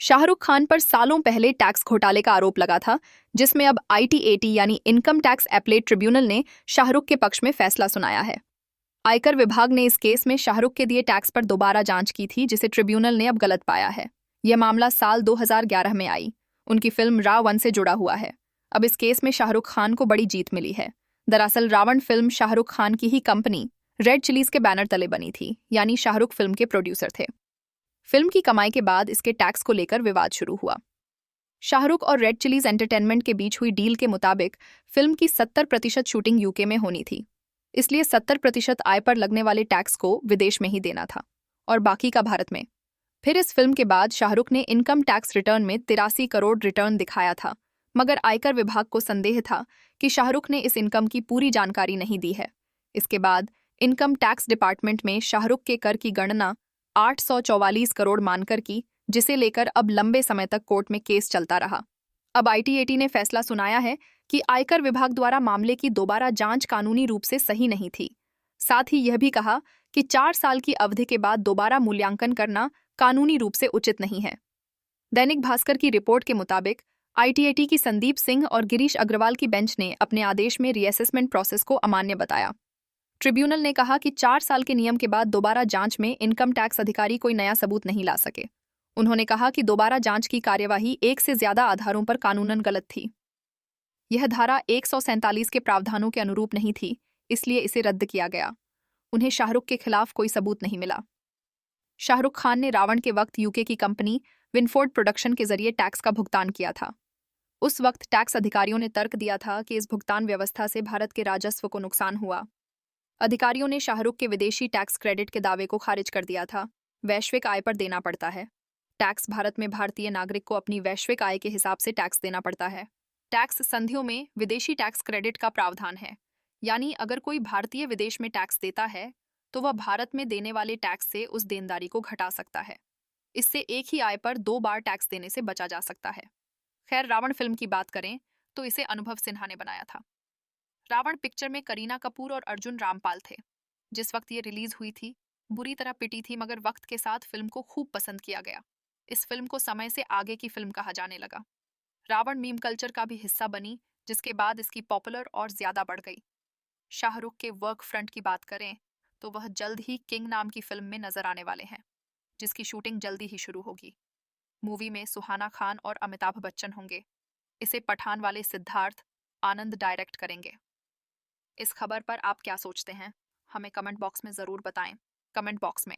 शाहरुख खान पर सालों पहले टैक्स घोटाले का आरोप लगा था, जिसमें अब आईटीएटी यानी इनकम टैक्स एपलेट ट्रिब्यूनल ने शाहरुख के पक्ष में फैसला सुनाया है। आयकर विभाग ने इस केस में शाहरुख के दिए टैक्स पर दोबारा जांच की थी, जिसे ट्रिब्यूनल ने अब गलत पाया है। यह मामला साल 2011 में आई। उनकी फिल्म रावण से जुड़ा हुआ है। अब इस केस में शाहरुख खान को बड़ी जीत मिली है। दरअसल रावण फिल्म शाहरुख खान की ही कंपनी रेड चिलीज के बैनर तले बनी थी, यानी शाहरुख फिल्म के प्रोड्यूसर थे। फिल्म की कमाई के बाद इसके टैक्स को लेकर विवाद शुरू हुआ। शाहरुख और रेड चिलीज एंटरटेनमेंट के बीच हुई डील के मुताबिक फिल्म की 70% शूटिंग यूके में होनी थी, इसलिए 70% आय पर लगने वाले टैक्स को विदेश में ही देना था और बाकी का भारत में। फिर इस फिल्म के बाद शाहरुख ने इनकम टैक्स रिटर्न में 83 करोड़ रिटर्न दिखाया था, मगर आयकर विभाग को संदेह था कि शाहरुख ने इस इनकम की पूरी जानकारी नहीं दी है। इसके बाद इनकम टैक्स डिपार्टमेंट में शाहरुख के कर की गणना 844 करोड़ मानकर की, जिसे लेकर अब लंबे समय तक कोर्ट में केस चलता रहा। अब आईटीएटी ने फैसला सुनाया है कि आयकर विभाग द्वारा मामले की दोबारा जांच कानूनी रूप से सही नहीं थी। साथ ही यह भी कहा कि 4 साल की अवधि के बाद दोबारा मूल्यांकन करना कानूनी रूप से उचित नहीं है। दैनिक भास्कर की रिपोर्ट के मुताबिक आईटीएटी की संदीप सिंह और गिरीश अग्रवाल की बेंच ने अपने आदेश में रीअसेसमेंट प्रोसेस को अमान्य बताया। ट्रिब्यूनल ने कहा कि 4 साल के नियम के बाद दोबारा जांच में इनकम टैक्स अधिकारी कोई नया सबूत नहीं ला सके। उन्होंने कहा कि दोबारा जांच की कार्यवाही एक से ज्यादा आधारों पर कानूनन गलत थी। यह धारा 147 के प्रावधानों के अनुरूप नहीं थी, इसलिए इसे रद्द किया गया। उन्हें शाहरुख के खिलाफ कोई सबूत नहीं मिला। शाहरुख खान ने रावण के वक्त यूके की कंपनी विनफोर्ड प्रोडक्शन के जरिए टैक्स का भुगतान किया था। उस वक्त टैक्स अधिकारियों ने तर्क दिया था कि इस भुगतान व्यवस्था से भारत के राजस्व को नुकसान हुआ। अधिकारियों ने शाहरुख के विदेशी टैक्स क्रेडिट के दावे को खारिज कर दिया था। वैश्विक आय पर देना पड़ता है टैक्स। भारत में भारतीय नागरिक को अपनी वैश्विक आय के हिसाब से टैक्स देना पड़ता है। टैक्स संधियों में विदेशी टैक्स क्रेडिट का प्रावधान है, यानी अगर कोई भारतीय विदेश में टैक्स देता है तो वह भारत में देने वाले टैक्स से उस देनदारी को घटा सकता है। इससे एक ही आय पर 2 बार टैक्स देने से बचा जा सकता है। खैर, रावण फिल्म की बात करें तो इसे अनुभव सिन्हा ने बनाया था। रावण पिक्चर में करीना कपूर और अर्जुन रामपाल थे। जिस वक्त ये रिलीज हुई थी बुरी तरह पिटी थी, मगर वक्त के साथ फिल्म को खूब पसंद किया गया। इस फिल्म को समय से आगे की फिल्म कहा जाने लगा। रावण मीम कल्चर का भी हिस्सा बनी, जिसके बाद इसकी पॉपुलर और ज्यादा बढ़ गई। शाहरुख के वर्क फ्रंट की बात करें तो वह जल्द ही किंग नाम की फिल्म में नजर आने वाले हैं, जिसकी शूटिंग जल्दी ही शुरू होगी। मूवी में सुहाना खान और अमिताभ बच्चन होंगे। इसे पठान वाले सिद्धार्थ आनंद डायरेक्ट करेंगे। इस खबर पर आप क्या सोचते हैं? हमें कमेंट बॉक्स में ज़रूर बताएं। कमेंट बॉक्स में